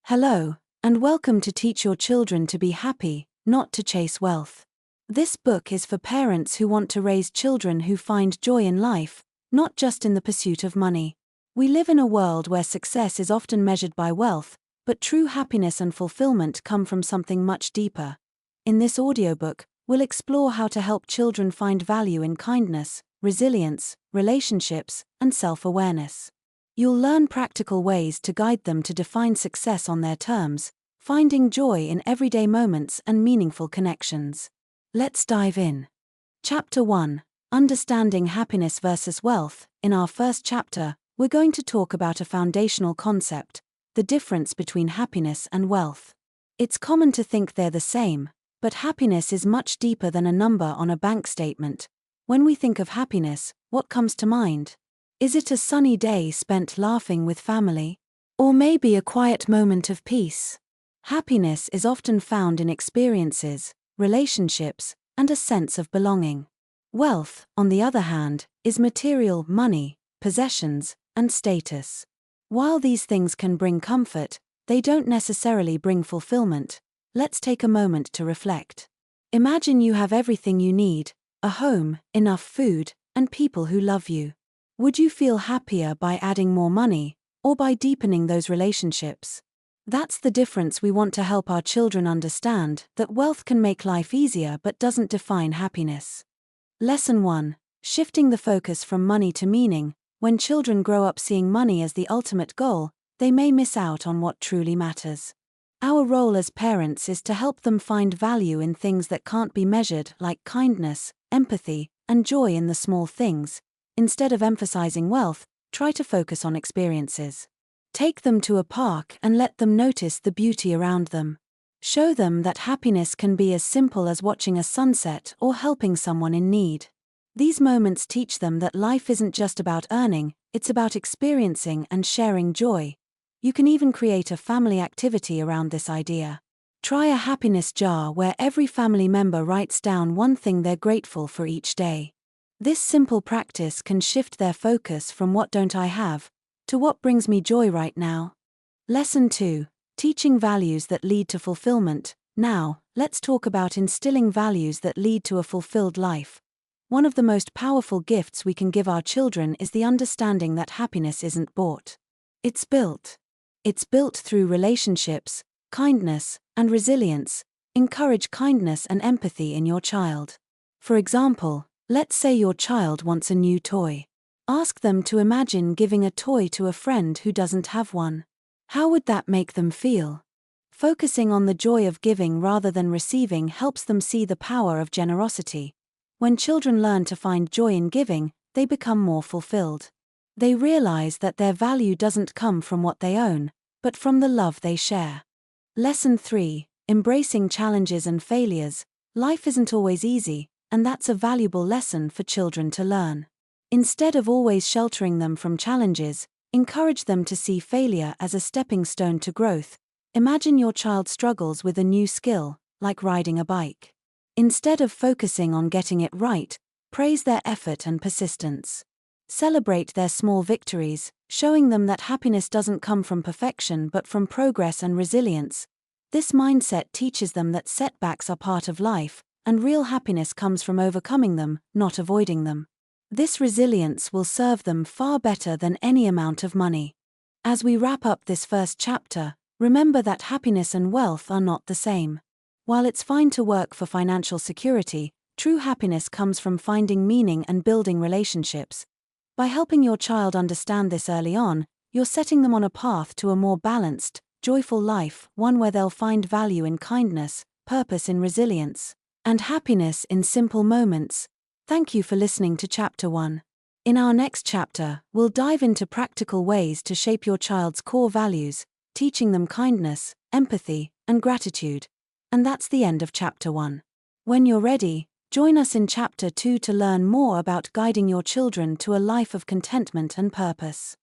Hello, and welcome to Teach Your Children to Be Happy, Not to Chase Wealth. This book is for parents who want to raise children who find joy in life, not just in the pursuit of money. We live in a world where success is often measured by wealth, but true happiness and fulfillment come from something much deeper. In this audiobook, we'll explore how to help children find value in kindness, resilience, relationships, and self-awareness. You'll learn practical ways to guide them to define success on their terms, finding joy in everyday moments and meaningful connections. Let's dive in. Chapter 1: Understanding Happiness versus Wealth. In our first chapter, we're going to talk about a foundational concept: the difference between happiness and wealth. It's common to think they're the same, but happiness is much deeper than a number on a bank statement. When we think of happiness, what comes to mind? Is it a sunny day spent laughing with family? Or maybe a quiet moment of peace? Happiness is often found in experiences, relationships, and a sense of belonging. Wealth, on the other hand, is material, money, possessions, and status. While these things can bring comfort, they don't necessarily bring fulfillment. Let's take a moment to reflect. Imagine you have everything you need: a home, enough food, and people who love you. Would you feel happier by adding more money, or by deepening those relationships? That's the difference we want to help our children understand, that wealth can make life easier but doesn't define happiness. Lesson 1: Shifting the focus from money to meaning. When children grow up seeing money as the ultimate goal, they may miss out on what truly matters. Our role as parents is to help them find value in things that can't be measured, like kindness, empathy, and joy in the small things. Instead of emphasizing wealth, try to focus on experiences. Take them to a park and let them notice the beauty around them. Show them that happiness can be as simple as watching a sunset or helping someone in need. These moments teach them that life isn't just about earning, it's about experiencing and sharing joy. You can even create a family activity around this idea. Try a happiness jar where every family member writes down one thing they're grateful for each day. This simple practice can shift their focus from "what don't I have" to "what brings me joy right now." Lesson 2: Teaching values that lead to fulfillment. Now, let's talk about instilling values that lead to a fulfilled life. One of the most powerful gifts we can give our children is the understanding that happiness isn't bought. It's built. It's built through relationships, kindness, and resilience. Encourage kindness and empathy in your child. For example, let's say your child wants a new toy. Ask them to imagine giving a toy to a friend who doesn't have one. How would that make them feel? Focusing on the joy of giving rather than receiving helps them see the power of generosity. When children learn to find joy in giving, they become more fulfilled. They realize that their value doesn't come from what they own, but from the love they share. Lesson 3: Embracing challenges and failures. Life isn't always easy, and that's a valuable lesson for children to learn. Instead of always sheltering them from challenges, encourage them to see failure as a stepping stone to growth. Imagine your child struggles with a new skill, like riding a bike. Instead of focusing on getting it right, praise their effort and persistence. Celebrate their small victories, showing them that happiness doesn't come from perfection but from progress and resilience. This mindset teaches them that setbacks are part of life, and real happiness comes from overcoming them, not avoiding them. This resilience will serve them far better than any amount of money. As we wrap up this first chapter, remember that happiness and wealth are not the same. While it's fine to work for financial security, true happiness comes from finding meaning and building relationships. By helping your child understand this early on, you're setting them on a path to a more balanced, joyful life, one where they'll find value in kindness, purpose in resilience, and happiness in simple moments. Thank you for listening to Chapter 1. In our next chapter, we'll dive into practical ways to shape your child's core values, teaching them kindness, empathy, and gratitude. And that's the end of Chapter 1. When you're ready, join us in Chapter 2 to learn more about guiding your children to a life of contentment and purpose.